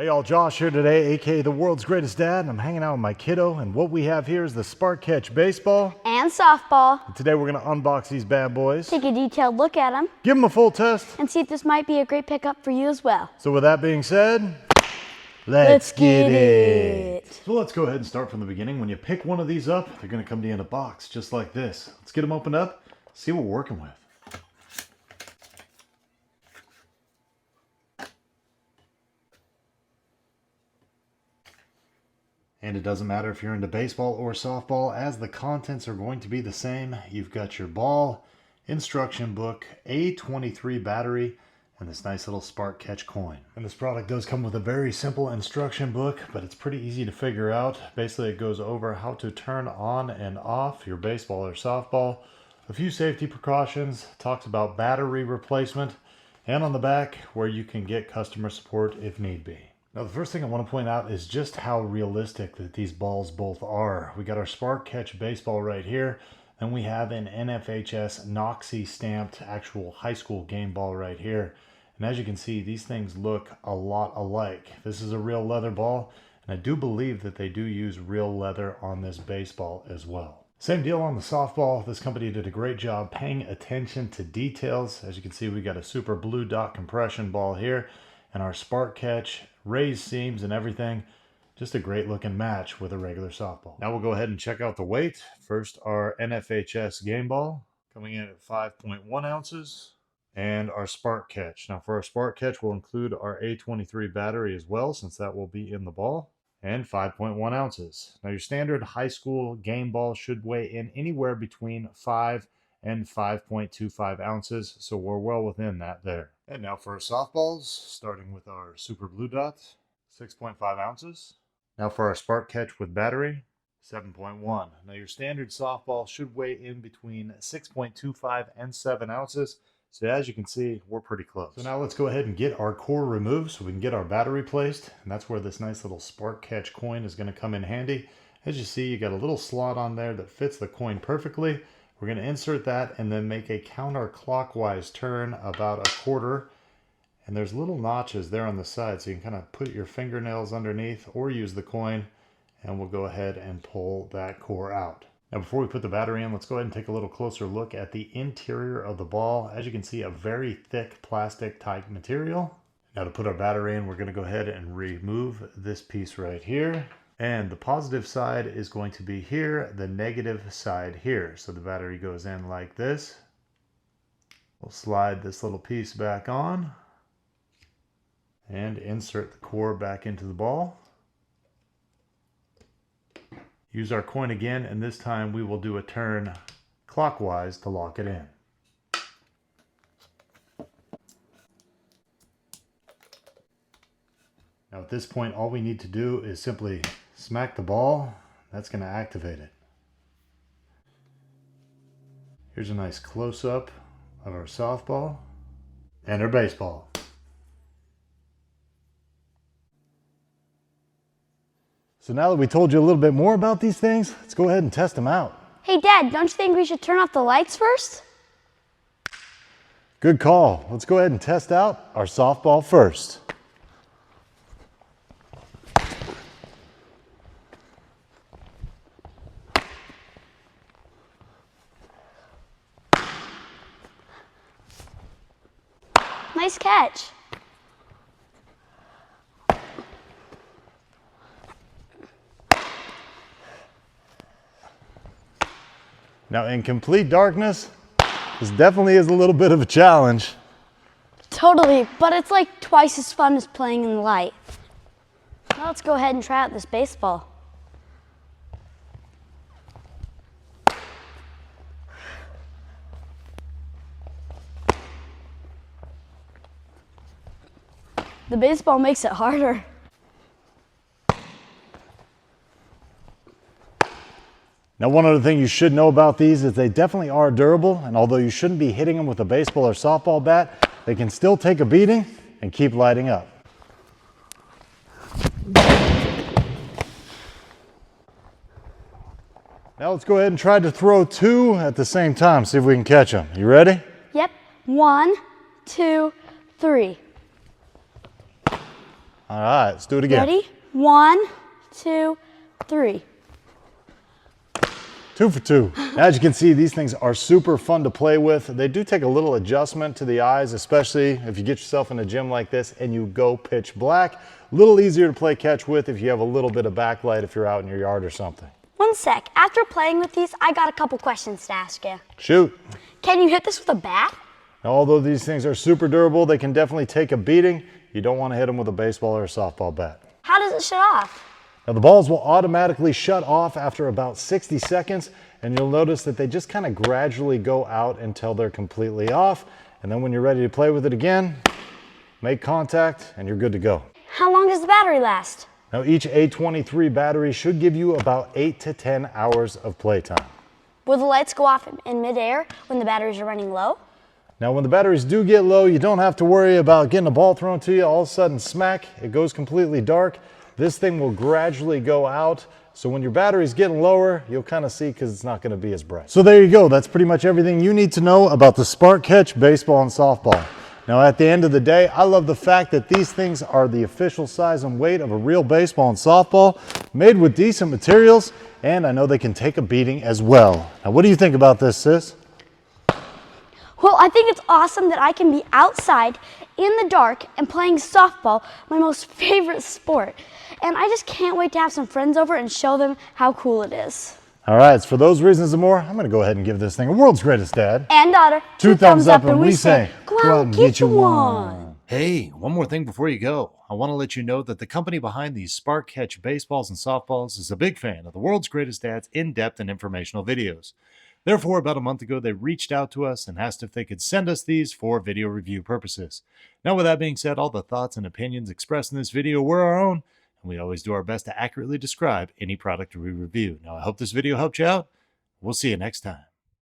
Hey y'all, Josh here today, aka the world's greatest dad, and I'm hanging out with my kiddo, and what we have here is the SparkCatch baseball and softball. And today we're going to unbox these bad boys, Take a detailed look at them, give them a full test, and see if this might be a great pickup for you as well. So with that being said, let's get it. So let's go ahead and start from the beginning. When you pick one of these up, they're going to come to you in a box just like this. Let's get them opened up, see what we're working with. And it doesn't matter if you're into baseball or softball, as the contents are going to be the same. You've got your ball, instruction book, A23 battery, and this nice little SparkCatch coin. And this product does come with a very simple instruction book, but it's pretty easy to figure out. Basically, it goes over how to turn on and off your baseball or softball, a few safety precautions, talks about battery replacement, and on the back where you can get customer support if need be. Now the first thing I want to point out is just how realistic that these balls both are. We got our SparkCatch baseball right here, and we have an NFHS Noxie stamped actual high school game ball right here. And as you can see, these things look a lot alike. This is a real leather ball, and I do believe that they do use real leather on this baseball as well. Same deal on the softball. This company did a great job paying attention to details. As you can see, we got a super blue dot compression ball here, and our SparkCatch raised seams and everything. Just a great looking match with a regular softball. Now we'll go ahead and check out the weight. First, our NFHS game ball coming in at 5.1 ounces, and our SparkCatch. Now for our SparkCatch, we'll include our A23 battery as well, since that will be in the ball, and 5.1 ounces. Now your standard high school game ball should weigh in anywhere between 5 and 5.25 ounces, so we're well within that there. And now for our softballs, starting with our super blue dot, 6.5 ounces. Now for our SparkCatch with battery, 7.1. Now your standard softball should weigh in between 6.25 and 7 ounces. So as you can see, we're pretty close. So now let's go ahead and get our core removed so we can get our battery placed. And that's where this nice little SparkCatch coin is going to come in handy. As you see, you got a little slot on there that fits the coin perfectly. We're going to insert that and then make a counterclockwise turn about a quarter. And there's little notches there on the side, so you can kind of put your fingernails underneath or use the coin, and we'll go ahead and pull that core out. Now before we put the battery in, let's go ahead and take a little closer look at the interior of the ball. As you can see, a very thick plastic type material. Now to put our battery in, we're going to go ahead and remove this piece right here. And the positive side is going to be here, the negative side here. So the battery goes in like this. We'll slide this little piece back on and insert the core back into the ball. Use our coin again, and this time we will do a turn clockwise to lock it in. Now at this point, all we need to do is simply smack the ball. That's going to activate it. Here's a nice close-up of our softball and our baseball. So now that we told you a little bit more about these things, let's go ahead and test them out. Hey Dad, don't you think we should turn off the lights first? Good call. Let's go ahead and test out our softball first. Nice catch. Now in complete darkness, this definitely is a little bit of a challenge. Totally, but it's like twice as fun as playing in the light. Now let's go ahead and try out this baseball. The baseball makes it harder. Now one other thing you should know about these is they definitely are durable, and although you shouldn't be hitting them with a baseball or softball bat, they can still take a beating and keep lighting up. Now let's go ahead and try to throw two at the same time, see if we can catch them. You ready? Yep. 1, 2, 3. All right, let's do it again. Ready? 1, 2, 3. 2 for 2. As you can see, these things are super fun to play with. They do take a little adjustment to the eyes, especially if you get yourself in a gym like this and you go pitch black. A little easier to play catch with if you have a little bit of backlight if you're out in your yard or something. One sec. After playing with these, I got a couple questions to ask you. Shoot. Can you hit this with a bat? Now, although these things are super durable, they can definitely take a beating. You don't want to hit them with a baseball or a softball bat. How does it shut off? Now, the balls will automatically shut off after about 60 seconds, and you'll notice that they just kind of gradually go out until they're completely off. And then when you're ready to play with it again, make contact and you're good to go. How long does the battery last? Now, each A23 battery should give you about 8 to 10 hours of playtime. Will the lights go off in midair when the batteries are running low? Now, when the batteries do get low, you don't have to worry about getting a ball thrown to you. All of a sudden, smack, it goes completely dark. This thing will gradually go out. So when your battery's getting lower, you'll kind of see because it's not going to be as bright. So there you go. That's pretty much everything you need to know about the SparkCatch baseball and softball. Now, at the end of the day, I love the fact that these things are the official size and weight of a real baseball and softball, made with decent materials, and I know they can take a beating as well. Now, what do you think about this, sis? Well, I think it's awesome that I can be outside in the dark and playing softball, my most favorite sport. And I just can't wait to have some friends over and show them how cool it is. All right, it's for those reasons and more, I'm going to go ahead and give this thing a world's greatest dad. And daughter. 2 thumbs up, and we say, go out and get you one. Hey, one more thing before you go. I want to let you know that the company behind these SparkCatch baseballs and softballs is a big fan of the world's greatest dad's in-depth and informational videos. Therefore, about a month ago, they reached out to us and asked if they could send us these for video review purposes. Now, with that being said, all the thoughts and opinions expressed in this video were our own, and we always do our best to accurately describe any product we review. Now, I hope this video helped you out. We'll see you next time.